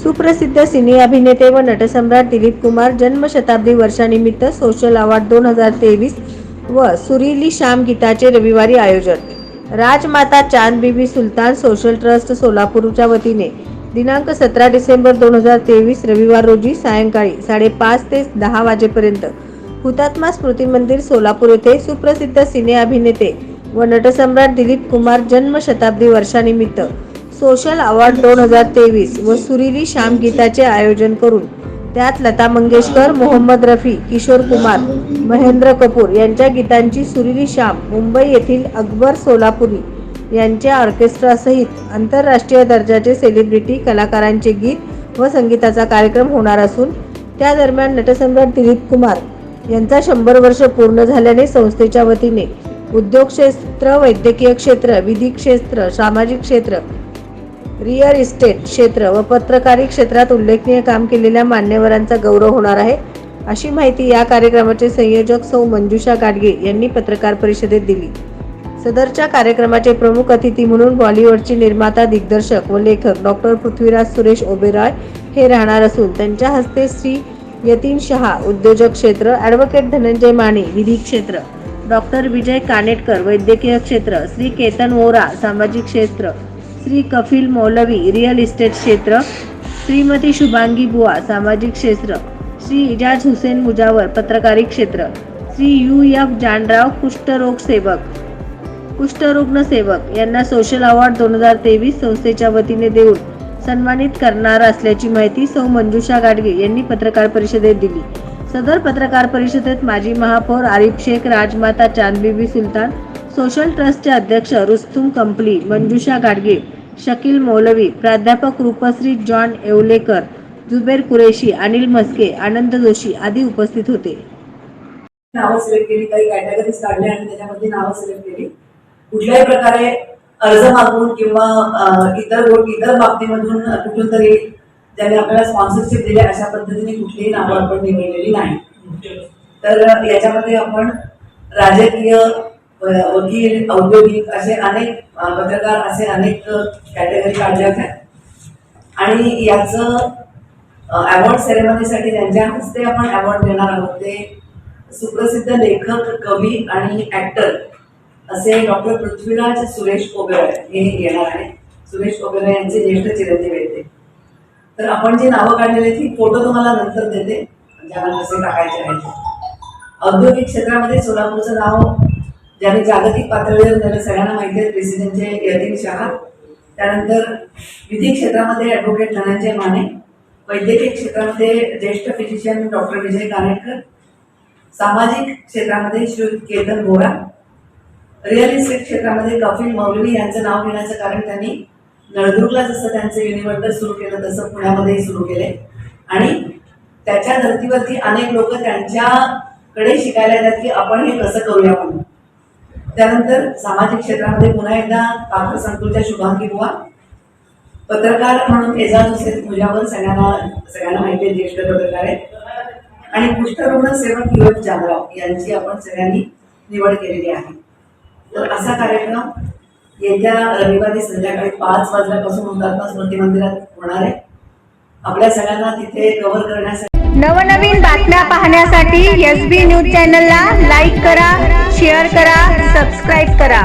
सुप्रसिद्ध सिने अभिनेते व नटसम्राट दिलीप कुमार जन्मशताब्दी वर्षानिमित्त सोशल अवॉर्ड 2023 व सुरीली शाम गीताचे रविवारी आयोजन. राजमाता चांद बीबी सुलतान सोशल ट्रस्ट सोलापूरच्या वतीने दिनांक 17 डिसेंबर 2023 रविवार रोजी सायंकाळी 5:30 ते 10 वाजेपर्यंत हुतात्मा स्मृती मंदिर सोलापूर येथे सुप्रसिद्ध सिने अभिनेते व नटसम्राट दिलीप कुमार जन्मशताब्दी वर्षानिमित्त सोशल अवॉर्ड 2023 व सुरीली शाम गीताचे आयोजन करून त्यात लता मंगेशकर, मोहम्मद रफी, किशोर कुमार, महेंद्र कपूर यांच्या गीतांची सुरीली शाम मुंबई येथील अकबर सोलापुरी यांच्या ऑर्केस्ट्रासहित आंतरराष्ट्रीय दर्जाचे सेलिब्रिटी कलाकारांचे गीत व संगीताचा कार्यक्रम होणार असून त्या दरम्यान नटसम्राट दिलीप कुमार यांचा 100 वर्ष पूर्ण झाल्याने संस्थेच्या वतीने उद्योग क्षेत्र, वैद्यकीय क्षेत्र, विधी क्षेत्र, सामाजिक क्षेत्र, रिअल इस्टेट क्षेत्र व पत्रकारी क्षेत्रात उल्लेखनीय काम केलेल्या मान्यवरांचा गौरव होणार आहे, अशी माहिती या कार्यक्रमाचे संयोजक सौ मंजुषा गाडगे यांनी पत्रकार परिषदेत दिली. सदरच्या कार्यक्रमाचे प्रमुख अतिथी म्हणून बॉलिवूडचे निर्माता, दिग्दर्शक व लेखक डॉक्टर पृथ्वीराज सुरेश ओबेरॉय हे राहणार असून त्यांच्या हस्ते श्री यतीन शहा उद्योजक क्षेत्र, ॲडव्होकेट धनंजय माने विधी क्षेत्र, डॉक्टर विजय कानेटकर वैद्यकीय क्षेत्र, श्री केतन वोरा सामाजिक क्षेत्र, श्री कफिल मौलवी रिअल इस्टेट क्षेत्र, श्रीमती शुभांगी बुआ सामाजिक क्षेत्र, श्री इजाज हुसेन मुजावर पत्रकारी क्षेत्र, श्री UF जानराव कुष्ठरुग्ण सेवक यांना सोशल अवॉर्ड 2023 संस्थेच्या वतीने देऊन सन्मानित करणार असल्याची माहिती सौ मंजुषा गाडगे यांनी पत्रकार परिषदेत दिली. सदर पत्रकार परिषदेत माजी महापौर आरिफ शेख, राजमाता चांद बीबी सुलतान सोशल ट्रस्टचे अध्यक्ष रुस्तुम कंपली, मंजुषा गाडगे, शकील मौलवी, प्राध्यापक रूपश्री जॉन येवलेकर, जुबेर कुरेशी, अनिल मस्के, आनंद जोशी आदी उपस्थित होते. नावं सिलेक्ट केली, काही कॅटेगरीज काढल्या आणि त्याच्यामध्ये नावं सिलेक्ट केली. कुठल्याही प्रकारे अर्ज मागून किंवा इतर बाबतीमधून कुठून तरी ज्यांनी आपल्याला स्पॉन्सरशिप दिली अशा पद्धतीने कुठलीही नावं आपण निवडलेली नाही. तर याच्यामध्ये आपण राजकीय, वकील, औद्योगिक असे अनेक पत्रकार असे अनेक कॅटेगरी काढल्या होत्या आणि याचं अवॉर्ड सेरेमनीसाठी ज्यांच्या हस्ते आपण अवॉर्ड देणार आहोत ते सुप्रसिद्ध लेखक, कवी आणि ऍक्टर असे डॉक्टर पृथ्वीराज सुरेश ओबेरॉय हे येणार आहे. सुरेश ओबेरॉय यांचे ज्येष्ठ चिरंजीव आहेत. तर आपण जे नावं काढलेली ती फोटो तुम्हाला नंतर देते, ज्यांना कसे टाकायचे आहेत. औद्योगिक क्षेत्रामध्ये सोलापूरचं नाव ज्यांनी जागतिक पातळीवर नेलं सगळ्यांना माहिती आहे, प्रेसिडेंटचे यतीन शहा. त्यानंतर विधी क्षेत्रामध्ये ॲडव्होकेट धनंजय माने, वैद्यकीय क्षेत्रामध्ये ज्येष्ठ फिजिशियन डॉक्टर विजय कानेटकर, सामाजिक क्षेत्रामध्ये श्री केतन वोरा, रिअल इस्टेट क्षेत्रामध्ये कफिल मौलवी यांचं नाव घेण्याचं कारण त्यांनी नळदुर्गला जसं त्यांचं युनिव्हर्सिटी सुरू केलं तसं पुण्यामध्येही सुरू केले आणि त्याच्या धर्तीवरती अनेक लोक त्यांच्याकडे शिकायला येतात की आपण हे कसं करूया म्हणून. त्यानंतर सामाजिक क्षेत्रामध्ये पुन्हा एकदा काकर संकुलच्या शुभांगी बुवा, पत्रकार म्हणून एजाज हुसेन मुजावर सगळ्यांना माहिती आहे, ज्येष्ठ पत्रकार आहेत. आणि कुष्ठरुग्ण सेवक UF जानराव यांची आपण सगळ्यांनी निवड केलेली आहे. तर असा कार्यक्रम येत्या रविवारी संध्याकाळी 5 वाजल्यापासून हुतात्मा स्मृती मंदिरात होणार आहे. आपल्या सगळ्यांना तिथे कव्हर करण्यासाठी नवनवीन बातम्या पाहण्यासाठी SB न्यूज चॅनलला लाईक करा, शेअर करा, सबस्क्राईब करा.